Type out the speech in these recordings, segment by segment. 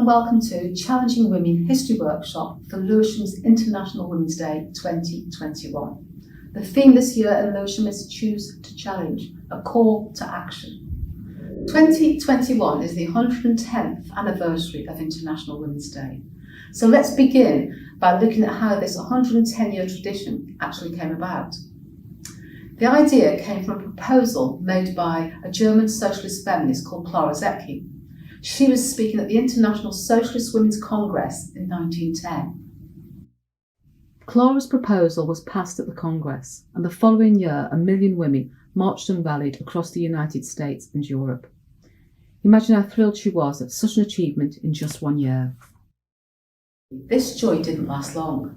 welcome to Challenging Women History Workshop for Lewisham's International Women's Day 2021. The theme this year in Lewisham is Choose to Challenge, a call to action. 2021 is the 110th anniversary of International Women's Day. So let's begin by looking at how this 110-year tradition actually came about. The idea came from a proposal made by a German socialist feminist called Clara Zetkin. She was speaking at the International Socialist Women's Congress in 1910. Clara's proposal was passed at the Congress, and the following year 1 million women marched and rallied across the United States and Europe. Imagine how thrilled she was at such an achievement in just 1 year. This joy didn't last long.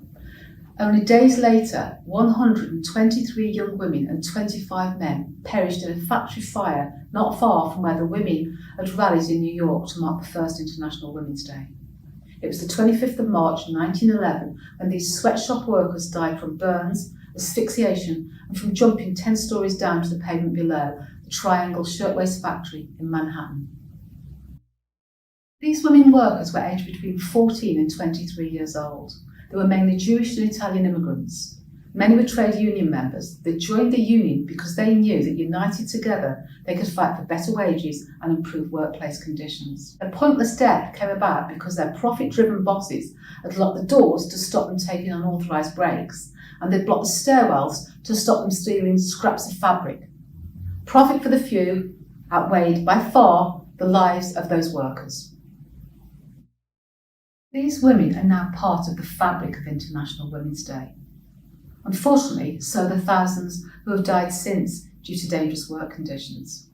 Only days later, 123 young women and 25 men perished in a factory fire not far from where the women had rallied in New York to mark the first International Women's Day. It was the 25th of March 1911 when these sweatshop workers died from burns, asphyxiation and from jumping 10 stories down to the pavement below the Triangle Shirtwaist Factory in Manhattan. These women workers were aged between 14 and 23 years old. They were mainly Jewish and Italian immigrants. Many were trade union members. They joined the union because they knew that united together they could fight for better wages and improve workplace conditions. Their pointless death came about because their profit-driven bosses had locked the doors to stop them taking unauthorised breaks, and they'd blocked the stairwells to stop them stealing scraps of fabric. Profit for the few outweighed by far the lives of those workers. These women are now part of the fabric of International Women's Day. Unfortunately, so are the thousands who have died since due to dangerous work conditions.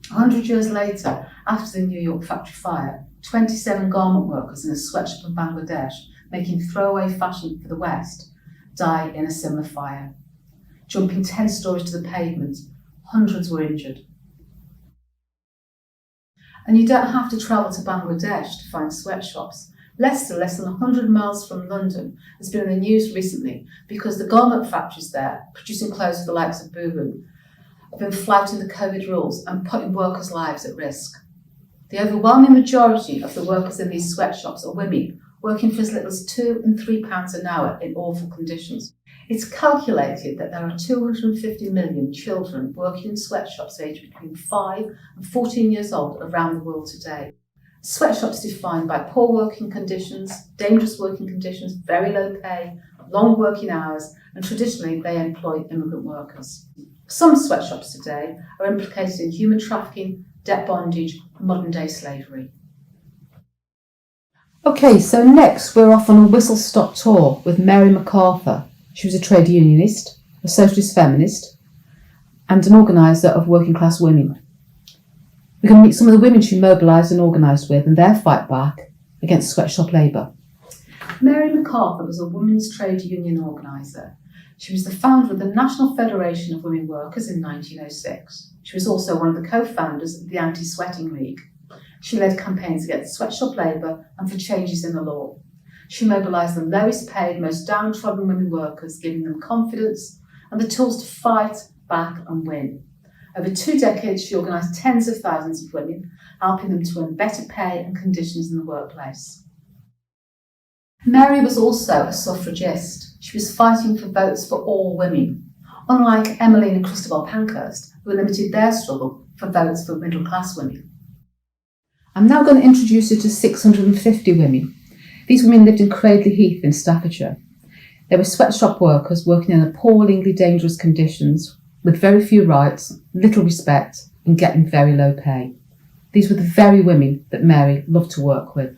100 years later, after the New York factory fire, 27 garment workers in a sweatshop in Bangladesh, making throwaway fashion for the West, died in a similar fire. Jumping 10 stories to the pavement, hundreds were injured. And you don't have to travel to Bangladesh to find sweatshops. Leicester, less than 100 miles from London, has been in the news recently because the garment factories there, producing clothes for the likes of Boohoo, have been flouting the COVID rules and putting workers' lives at risk. The overwhelming majority of the workers in these sweatshops are women, working for as little as £2 and £3 an hour in awful conditions. It's calculated that there are 250 million children working in sweatshops aged between 5 and 14 years old around the world today. Sweatshops defined by poor working conditions, dangerous working conditions, very low pay, long working hours, and traditionally they employ immigrant workers. Some sweatshops today are implicated in human trafficking, debt bondage, and modern-day slavery. Okay, so next we're off on a whistle-stop tour with Mary McArthur. She was a trade unionist, a socialist feminist, and an organiser of working class women. We can meet some of the women she mobilised and organised with and their fight back against sweatshop labour. Mary McArthur was a women's trade union organiser. She was the founder of the National Federation of Women Workers in 1906. She was also one of the co-founders of the Anti-Sweating League. She led campaigns against sweatshop labour and for changes in the law. She mobilised the lowest paid, most downtrodden women workers, giving them confidence and the tools to fight back and win. Over 2 decades, she organised tens of thousands of women, helping them to earn better pay and conditions in the workplace. Mary was also a suffragist. She was fighting for votes for all women, unlike Emmeline and Christabel Pankhurst, who limited their struggle for votes for middle-class women. I'm now going to introduce you to 650 women. These women lived in Cradley Heath in Staffordshire. They were sweatshop workers working in appallingly dangerous conditions, with very few rights, little respect, and getting very low pay. These were the very women that Mary loved to work with.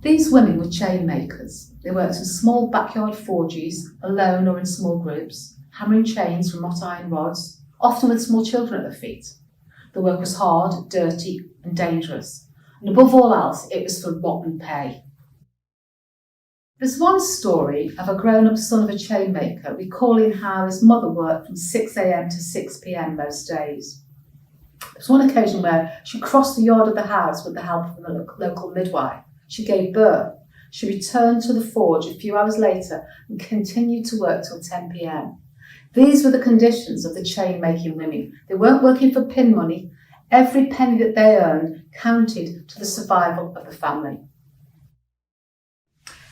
These women were chainmakers. They worked in small backyard forges, alone or in small groups, hammering chains from wrought iron rods, often with small children at their feet. The work was hard, dirty, and dangerous. And above all else, it was for rotten pay. There's one story of a grown-up son of a chainmaker recalling how his mother worked from 6 a.m. to 6 p.m. most days. There was one occasion where she crossed the yard of the house with the help of a local midwife. She gave birth. She returned to the forge a few hours later and continued to work till 10 p.m. These were the conditions of the chain-making women. They weren't working for pin money. Every penny that they earned counted to the survival of the family.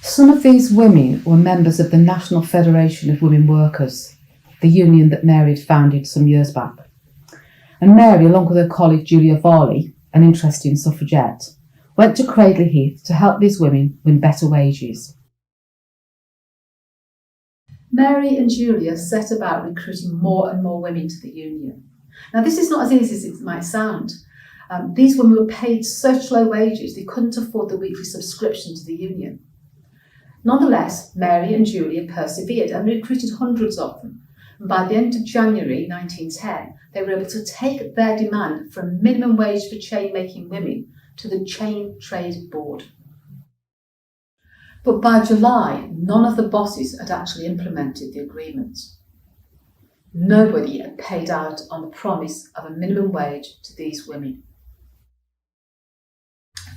Some of these women were members of the National Federation of Women Workers, the union that Mary had founded some years back. And Mary, along with her colleague Julia Varley, an interesting suffragette, went to Cradley Heath to help these women win better wages. Mary and Julia set about recruiting more and more women to the union. Now, this is not as easy as it might sound. These women were paid such low wages they couldn't afford the weekly subscription to the union. Nonetheless, Mary and Julia persevered and recruited hundreds of them. And by the end of January 1910, they were able to take their demand for a minimum wage for chain-making women to the Chain Trade Board. But by July, none of the bosses had actually implemented the agreement. Nobody had paid out on the promise of a minimum wage to these women.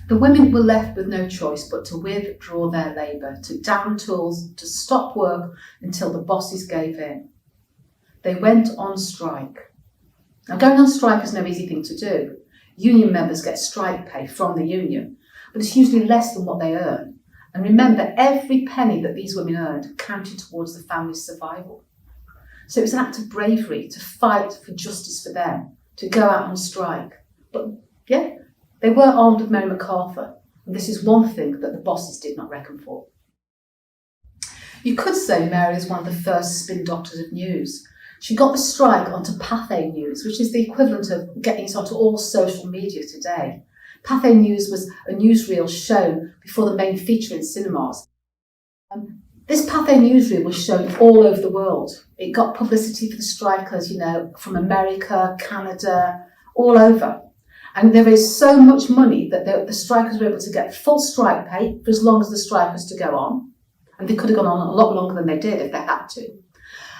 The women were left with no choice but to withdraw their labour, to down tools, to stop work until the bosses gave in. They went on strike. Now, going on strike is no easy thing to do. Union members get strike pay from the union, but it's usually less than what they earn. And remember, every penny that these women earned counted towards the family's survival. So it was an act of bravery to fight for justice for them, to go out on strike. But yeah, they were armed with Mary McArthur, and this is one thing that the bosses did not reckon for. You could say Mary is one of the first spin doctors of news. She got the strike onto Pathé News, which is the equivalent of getting it onto all social media today. Pathé News was a newsreel shown before the main feature in cinemas. This Pathé newsreel was shown all over the world. It got publicity for the strikers, from America, Canada, all over. And there is so much money that the strikers were able to get full strike pay for as long as the strike was to go on. And they could have gone on a lot longer than they did if they had to.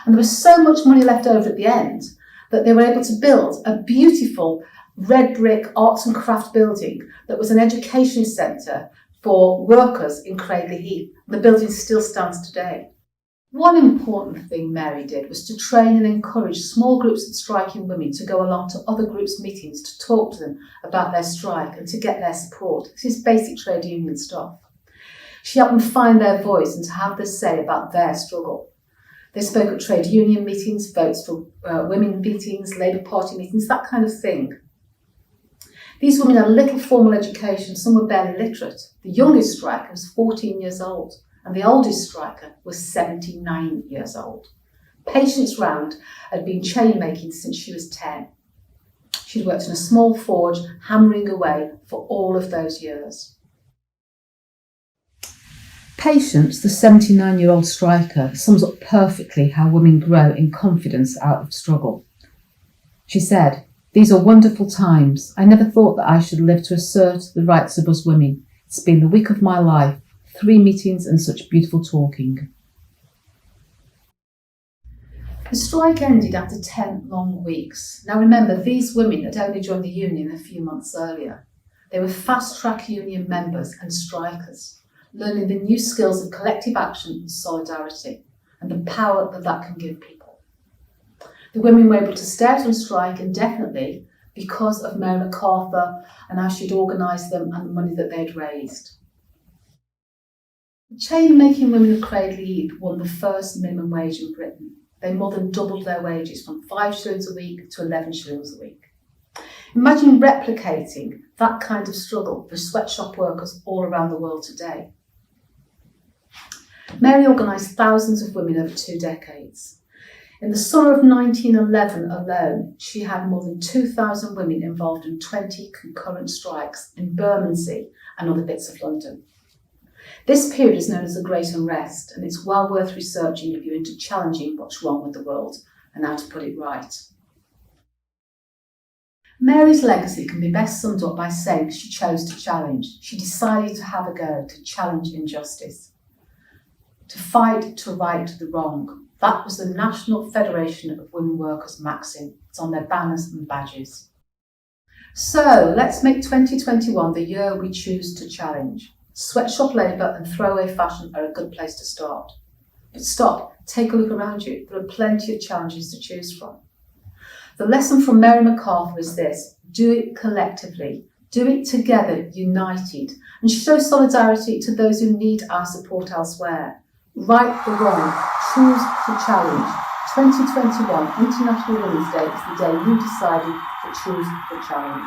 And there was so much money left over at the end that they were able to build a beautiful red brick arts and craft building that was an education centre for workers in Cradley Heath. The building still stands today. One important thing Mary did was to train and encourage small groups of striking women to go along to other groups' meetings to talk to them about their strike and to get their support. This is basic trade union stuff. She helped them find their voice and to have their say about their struggle. They spoke at trade union meetings, votes for women meetings, Labour Party meetings, that kind of thing. These women had little formal education, some were barely literate. The youngest striker was 14 years old, and the oldest striker was 79 years old. Patience Round had been chain making since she was 10. She'd worked in a small forge, hammering away for all of those years. Patience, the 79-year-old striker, sums up perfectly how women grow in confidence out of struggle. She said, "These are wonderful times. I never thought that I should live to assert the rights of us women. It's been the week of my life, 3 meetings and such beautiful talking." The strike ended after 10 long weeks. Now remember, these women had only joined the union a few months earlier. They were fast-track union members and strikers, learning the new skills of collective action and solidarity, and the power that can give people. The women were able to stay out on strike indefinitely because of Mary McArthur and how she'd organised them and the money that they'd raised. The chain-making women of Cradley Heath won the first minimum wage in Britain. They more than doubled their wages from 5 shillings a week to 11 shillings a week. Imagine replicating that kind of struggle for sweatshop workers all around the world today. Mary organised thousands of women over 2 decades. In the summer of 1911 alone, she had more than 2,000 women involved in 20 concurrent strikes in Bermondsey and other bits of London. This period is known as the Great Unrest, and it's well worth researching if you're into challenging what's wrong with the world and how to put it right. Mary's legacy can be best summed up by saying she chose to challenge. She decided to have a go, to challenge injustice, to fight to right the wrong. That was the National Federation of Women Workers maxim. It's on their banners and badges. So let's make 2021 the year we choose to challenge. Sweatshop labour and throwaway fashion are a good place to start. But stop, take a look around you. There are plenty of challenges to choose from. The lesson from Mary McArthur is this: do it collectively, do it together, united, and show solidarity to those who need our support elsewhere. Right the wrong, choose the challenge. 2021 International Women's Day is the day you decided to choose the challenge.